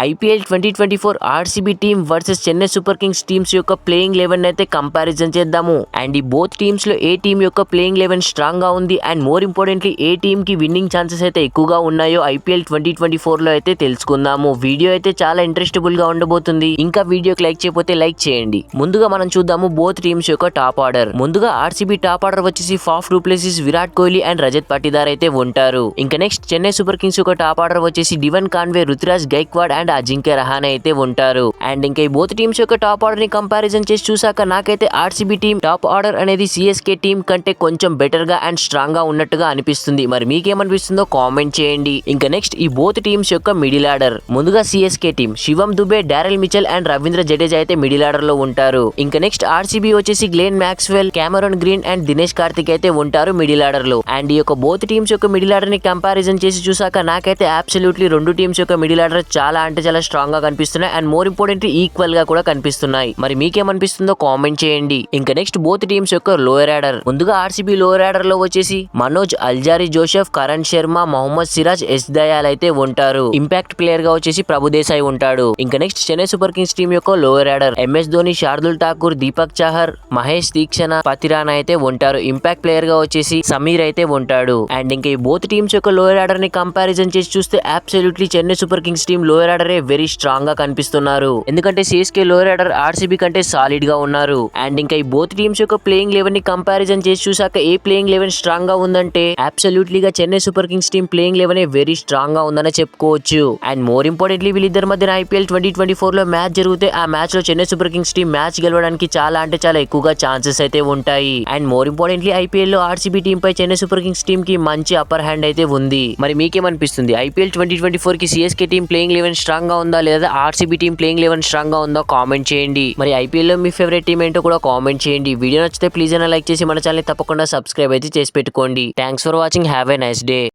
IPL 2024 RCB team versus Chennai super Kings teams యొక్క playing 11 అయితే comparison చేద్దాము. అండ్ ఈ బోత్ టీమ్స్ లో ఏ టీమ్ యొక్క ప్లేయింగ్ 11 స్ట్రాంగ్ గా ఉంది and more importantly A team కి విన్నింగ్ ఛాన్సెస్ అయితే ఎక్కువగా ఉన్నాయో ఐపీఎల్ 2024 లో అయితే తెలుసుకుందాము. వీడియో అయితే చాలా ఇంట్రెస్టబుల్ గా ఉండబోతుంది. ఇంకా వీడియోకి లైక్ చేయకపోతే లైక్ చేయండి. ముందుగా మనం చూద్దాము బోత్ టీమ్స్ యొక్క టాప్ ఆర్డర్. ముందుగా ఆర్సీబీ టాప్ ఆర్డర్ వచ్చేసి Faf du Plessis, Virat Kohli and Rajat Patidar అయితే ఉంటారు. ఇంకా నెక్స్ట్ చెన్నై సూపర్ కింగ్స్ యొక్క టాప్ ఆర్డర్ వచ్చేసి Devon Conway, Ruturaj Gaikwad and Ajinkya Rahane అయితే ఉంటారు. అండ్ ఇంకా ఈ బోత్ టీమ్స్ యొక్క టాప్ ఆర్డర్ ని కంపారిజన్ చేసి చూసాక నాకైతే ఆర్సీబీ టీమ్ టాప్ ఆర్డర్ అనేది సిఎస్కే టీమ్ కంటే కొంచెం బెటర్ గా అండ్ స్ట్రాంగ్ గా ఉన్నట్టుగా అనిపిస్తుంది. మరి మీకేమనిపిస్తుందో కామెంట్ చేయండి. ఇంకా నెక్స్ట్ ఈ బోత్ టీమ్స్ యొక్క మిడిల్ ఆర్డర్. ముందుగా CSK team Shivam Dube, Daryl Mitchell and Ravindra Jadeja అయితే మిడిల్ ఆర్డర్ లో ఉంటారు. ఇంకా నెక్స్ట్ ఆర్సీబీ వచ్చేసి Glenn Maxwell, Cameron Green and Dinesh Karthik అయితే ఉంటారు మిడిల్ ఆర్డర్ లో. అండ్ ఈ యొక్క బోత్ టీమ్స్ యొక్క మిడిల్ ఆర్డర్ ని కంపారిజన్ చేసి చూసాక నాకైతే అబ్సల్యూట్లీ రెండు టీమ్స్ యొక్క మిడిల్ ఆర్డర్ చాలా అంటే చాలా స్ట్రాంగ్ గా కనిపిస్తున్నాయి అండ్ మోర్ ఇంపార్టెంట్లీ ఈక్వల్ గా కూడా కనిపిస్తున్నాయి. మరి మీకేమనిపిస్తుందో కామెంట్ చేయండి. ఇంకా నెక్స్ట్ బోత్ టీమ్స్ యొక్క లోయర్ ఆర్డర్. ముందుగా ఆర్సీబీ లోయర్ ఆర్డర్ లో వచ్చేసి Manoj, Alzarri Joseph, Karan Sharma, Mohammed Siraj, S Dayal అయితే ఉంటారు. ఇంపాక్ట్ ప్లేయర్ గా వచ్చేసి ప్రభుదేశాయ్ ఉంటాడు. ఇంకా next Chennai super Kings team యొక్క lower order. MS Dhoni, Shardul Thakur, Deepak Chahar, Maheesh Theekshana, Pathirana అయితే ఉంటారు. ఇంపాక్ట్ ప్లేయర్ గా వచ్చేసి సమీర్ అయితే ఉంటాడు. అండ్ ఇంకా ఈ బోత్ టీమ్స్ యొక్క లోయర్ ఆర్డర్ ని కంపారిజన్ చేసి చూస్తే absolutely Chennai super Kings team lower order very strong గా కనిపిస్తున్నారు. ఎందుకంటే సిఎస్కే లోయర్ ఆర్డర్ ఆర్సీబీ కంటే సాలిడ్ గా ఉన్నారు. అండ్ ఇంకా ఈ బోత్ టీమ్స్ యొక్క ప్లేయింగ్ 11 ని కంపారిజన్ చేసి చూసాక ఏ ప్లేయింగ్ 11 స్ట్రాంగ్ గా ఉందంటే అబ్సల్యూట్లీ గా Chennai super Kings team playing 11 very strong గా ఉందని చెప్పుకోవచ్చు. అండ్ మోర్ ఇంపార్టెంట్లీ వీళ్ళిద్దరి మధ్యన ఐపీఎల్ 2024 లో మ్యాచ్ జరిగితే ఆ మ్యాచ్ లో Chennai super Kings team match గెలవడానికి చాలా అంటే చాలా ఎక్కువగా ఛాన్సెస్ అయితే ఉంటాయి. అండ్ మోర్ ఇంపార్టెంట్లీ ఐపీఎల్ లో ఆర్సీబీ టీమ్ పై చెన్నై సూపర్ కింగ్స్ టీమ్ కి మంచి అప్పర్ హ్యాండ్ అయితే ఉంది. మరి మీకేమనిపిస్తుంది? ఐపీఎల్ 2024 కి సిఎస్కే టీమ్ ప్లేయింగ్ 11 స్ట్రాంగ్ గా ఉందా లేదా ఆర్సీబీ టీమ్ ప్లేయింగ్ 11 స్ట్రాంగ్ గా ఉందా కామెంట్ చేయండి. మరి ఐపీఎల్ లో మీ ఫేవరెట్ టీమ్ ఏంటో కూడా కామెంట్ చేయండి. వీడియో నచ్చితే ప్లీజ్ అయినా లైక్ చేసి మన ఛానల్ తప్పకుండా సబ్స్క్రైబ్ అయితే చేసి పెట్టుకోండి. Thanks for watching. Have a nice day.